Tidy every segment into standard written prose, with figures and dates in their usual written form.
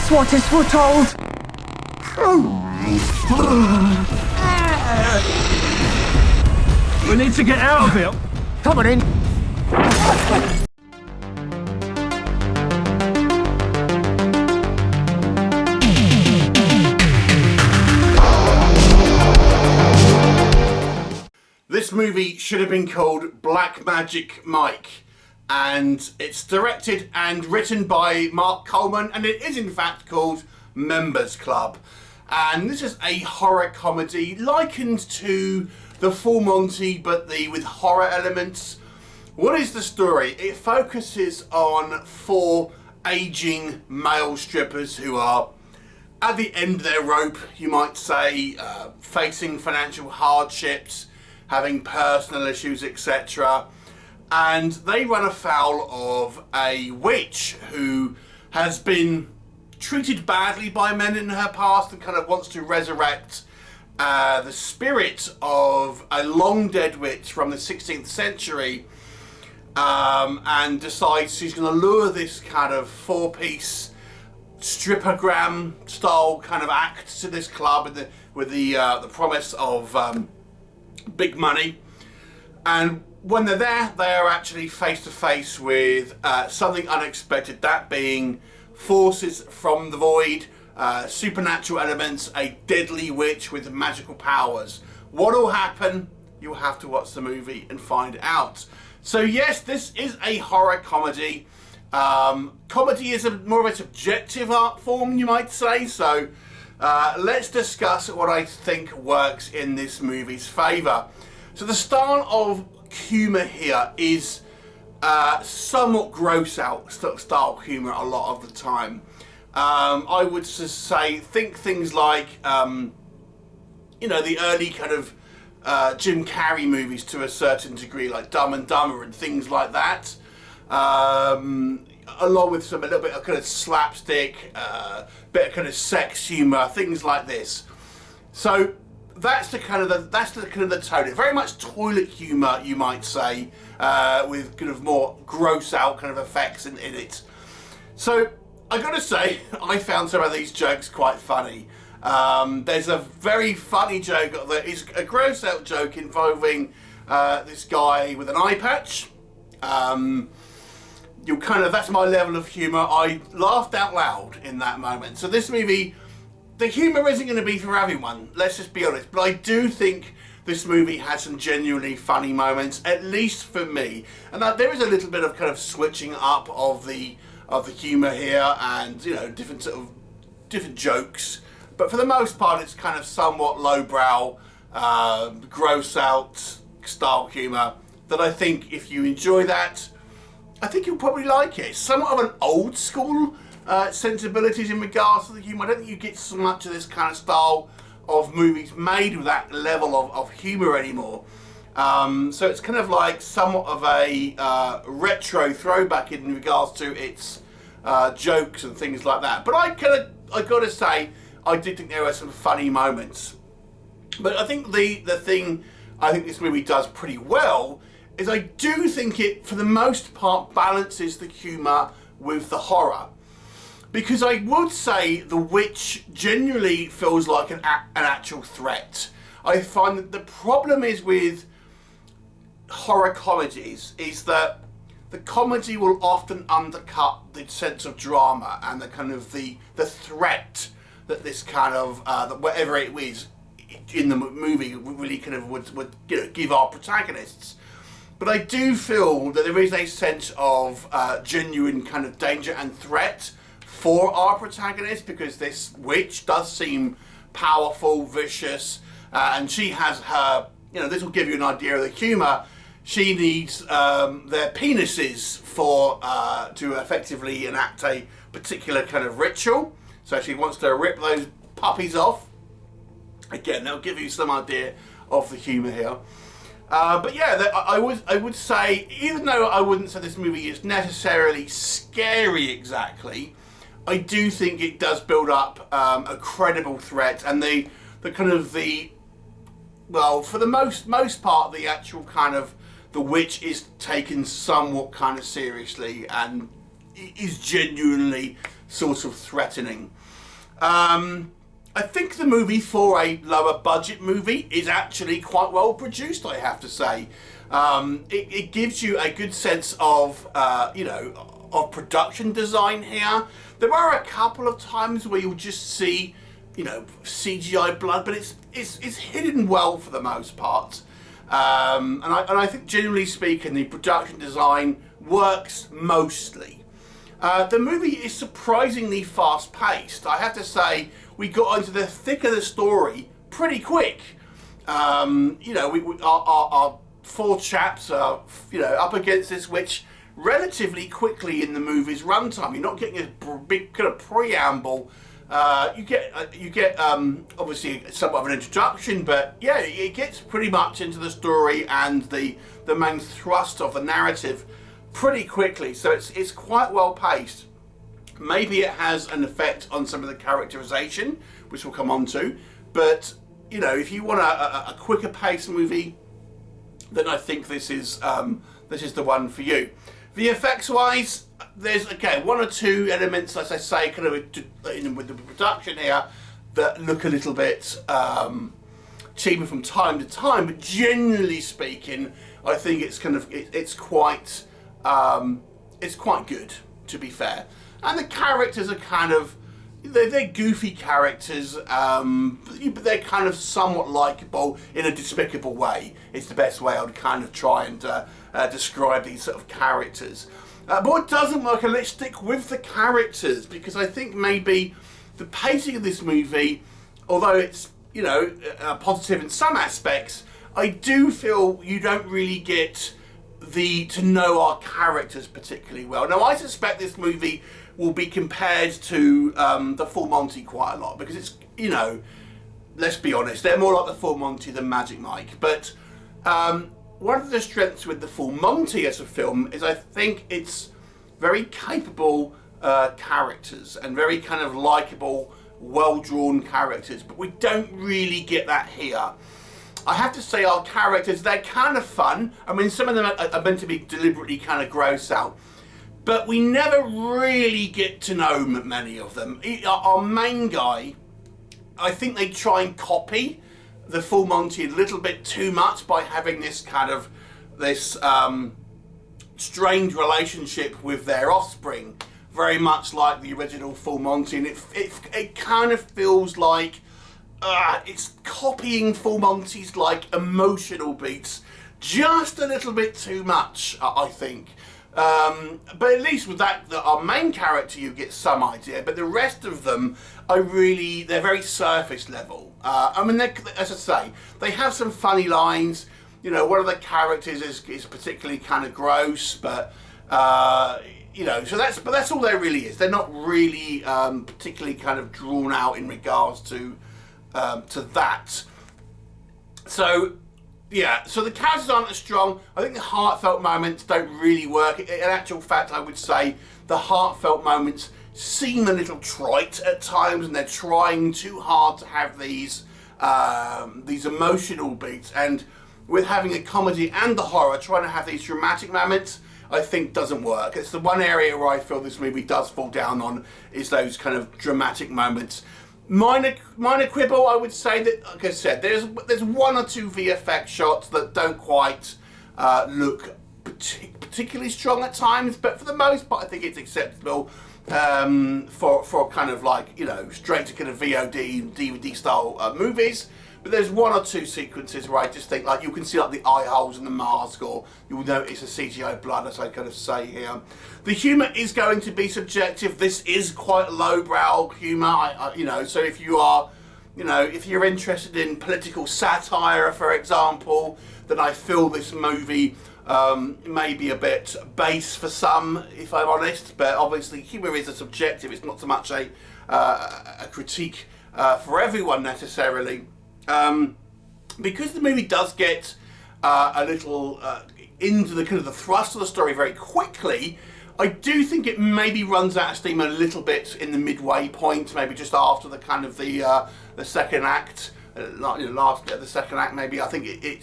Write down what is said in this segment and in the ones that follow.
That's what is foretold. We need to get out of here. Come on in. This movie should have been called Black Magic Mike, and it's directed and written by Marc Coleman, and it is in fact called Members Club. And this is a horror comedy likened to The Full Monty, but with horror elements. What is the story? It focuses on 4 aging male strippers who are at the end of their rope, you might say, facing financial hardships, having personal issues, etc. And they run afoul of a witch who has been treated badly by men in her past and kind of wants to resurrect the spirit of a long dead witch from the 16th century, and decides she's going to lure this kind of 4-piece strippergram style kind of act to this club with the promise of big money. And when they're there, they are actually face to face with something unexpected, that being forces from the void, supernatural elements, a deadly witch with magical powers. What will happen? You'll have to watch the movie and find out. So yes, this is a horror comedy. Comedy is more of a subjective art form, you might say, so let's discuss what I think works in this movie's favour. So the style of humour here is somewhat gross out style humour a lot of the time. I would just say, think things like, you know, the early kind of Jim Carrey movies to a certain degree, like Dumb and Dumber and things like that. Along with a little bit of kind of slapstick, bit of kind of sex humour, things like this. So that's the kind of the tone. It's very much toilet humour, you might say, with kind of more gross out kind of effects in it. So I got to say, I found some of these jokes quite funny. There's a very funny joke that is a gross out joke involving this guy with an eye patch. That's my level of humour. I laughed out loud in that moment. So this movie, the humour isn't going to be for everyone, let's just be honest, but I do think this movie has some genuinely funny moments, at least for me. And there is a little bit of kind of switching up of the humour here, and you know, different jokes. But for the most part, it's kind of somewhat lowbrow, gross out style humour that I think if you enjoy that, I think you'll probably like it. It's somewhat of an old school sensibilities in regards to the humour. I don't think you get so much of this kind of style of movies made with that level of humour anymore. So it's kind of like somewhat of a retro throwback in regards to its jokes and things like that. But I got to say, I did think there were some funny moments. But I think the thing I think this movie does pretty well is I do think it, for the most part, balances the humour with the horror. Because I would say the witch genuinely feels like an actual threat. I find that the problem is with horror comedies is that the comedy will often undercut the sense of drama and the kind of the threat that this kind of, that whatever it is in the movie really kind of would give our protagonists. But I do feel that there is a sense of genuine kind of danger and threat for our protagonist, because this witch does seem powerful, vicious, and she has her, you know, this will give you an idea of the humour. She needs their penises for to effectively enact a particular kind of ritual. So she wants to rip those puppies off. Again, that'll give you some idea of the humour here. But yeah, I would say, even though I wouldn't say this movie is necessarily scary exactly, I do think it does build up a credible threat, and the kind of well, for the most part, the actual kind of the witch is taken somewhat kind of seriously and is genuinely sort of threatening. I think the movie, for a lower budget movie, is actually quite well produced, I have to say. It gives you a good sense of, of production design here. There are a couple of times where you'll just see, CGI blood, but it's hidden well for the most part. And I think, generally speaking, the production design works mostly. The movie is surprisingly fast-paced. I have to say, we got into the thick of the story pretty quick. Our four chaps are, up against this witch relatively quickly in the movie's runtime. You're not getting a big kind of preamble. You get obviously somewhat of an introduction, but yeah, it gets pretty much into the story and the main thrust of the narrative pretty quickly. So it's quite well paced. Maybe it has an effect on some of the characterization, which we'll come on to. But if you want a quicker paced movie, then I think this is the one for you. VFX wise, there's one or two elements, as I say, kind of with the production here that look a little bit cheaper from time to time. But generally speaking, I think it's quite good, to be fair. And the characters are kind of, they're goofy characters, but they're kind of somewhat likeable in a despicable way. It's the best way I would kind of try and describe these sort of characters. But what doesn't work, and let's stick with the characters, because I think maybe the pacing of this movie, although it's, positive in some aspects, I do feel you don't really get to know our characters particularly well. Now, I suspect this movie will be compared to the Full Monty quite a lot, because it's, let's be honest, they're more like the Full Monty than Magic Mike. But one of the strengths with the Full Monty as a film is I think it's very capable characters and very kind of likeable, well-drawn characters, but we don't really get that here. I have to say, our characters, they're kind of fun. I mean, some of them are meant to be deliberately kind of gross out, but we never really get to know many of them. Our main guy, I think they try and copy the Full Monty a little bit too much by having this kind of, strange relationship with their offspring, very much like the original Full Monty, and it kind of feels like it's copying Full Monty's emotional beats just a little bit too much, I think. But at least with our main character, you get some idea. But the rest of them they're very surface level. I mean, as I say, they have some funny lines. One of the characters is particularly kind of gross, but so that's all there really is. They're not really particularly kind of drawn out in regards to that. So yeah, so the characters aren't as strong. I think the heartfelt moments don't really work. In actual fact, I would say the heartfelt moments seem a little trite at times, and they're trying too hard to have these emotional beats. And with having a comedy and the horror, trying to have these dramatic moments, I think doesn't work. It's the one area where I feel this movie does fall down on, is those kind of dramatic moments. Minor quibble, I would say that, like I said, there's one or two VFX shots that don't quite look particularly strong at times, but for the most part, I think it's acceptable for kind of straight to kind of VOD, DVD style movies. But there's one or two sequences where I just think, you can see the eye holes in the mask, or you'll notice a CGI blood, as I kind of say here. The humour is going to be subjective. This is quite lowbrow humour, so if you are, if you're interested in political satire, for example, then I feel this movie may be a bit base for some, if I'm honest. But obviously, humour is a subjective. It's not so much a critique for everyone necessarily. Because the movie does get a little into the kind of the thrust of the story very quickly, I do think it maybe runs out of steam a little bit in the midway point, maybe just after the kind of the second act, last bit of the second act. Maybe I think it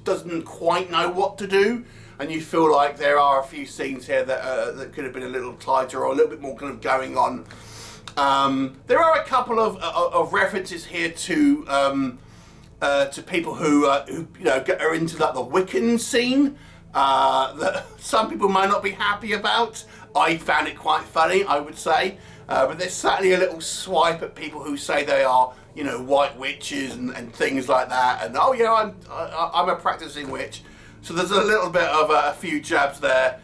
doesn't quite know what to do. and you feel like there are a few scenes here that could have been a little tighter or a little bit more kind of going on. There are a couple of references here to people who you know are into like the Wiccan scene that some people might not be happy about. I found it quite funny, I would say, but there's certainly a little swipe at people who say they are, you know, white witches and things like that. And oh yeah, I'm a practicing witch. So there's a little bit of a few jabs there.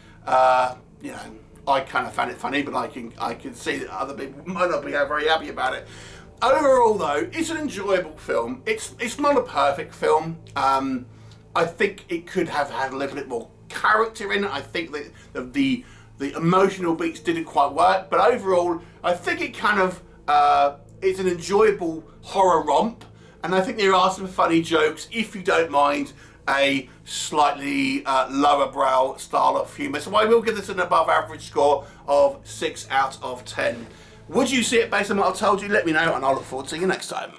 You know, I kind of found it funny, but I can see that other people might not be very happy about it. Overall, though, it's an enjoyable film. It's not a perfect film. I think it could have had a little bit more character in it. I think that the emotional beats didn't quite work, but overall, I think it kind of it's an enjoyable horror romp, and I think there are some funny jokes if you don't mind a slightly lower brow style of humour. So I will give this an above average score of 6 out of 10. Would you see it based on what I've told you? Let me know, and I'll look forward to seeing you next time.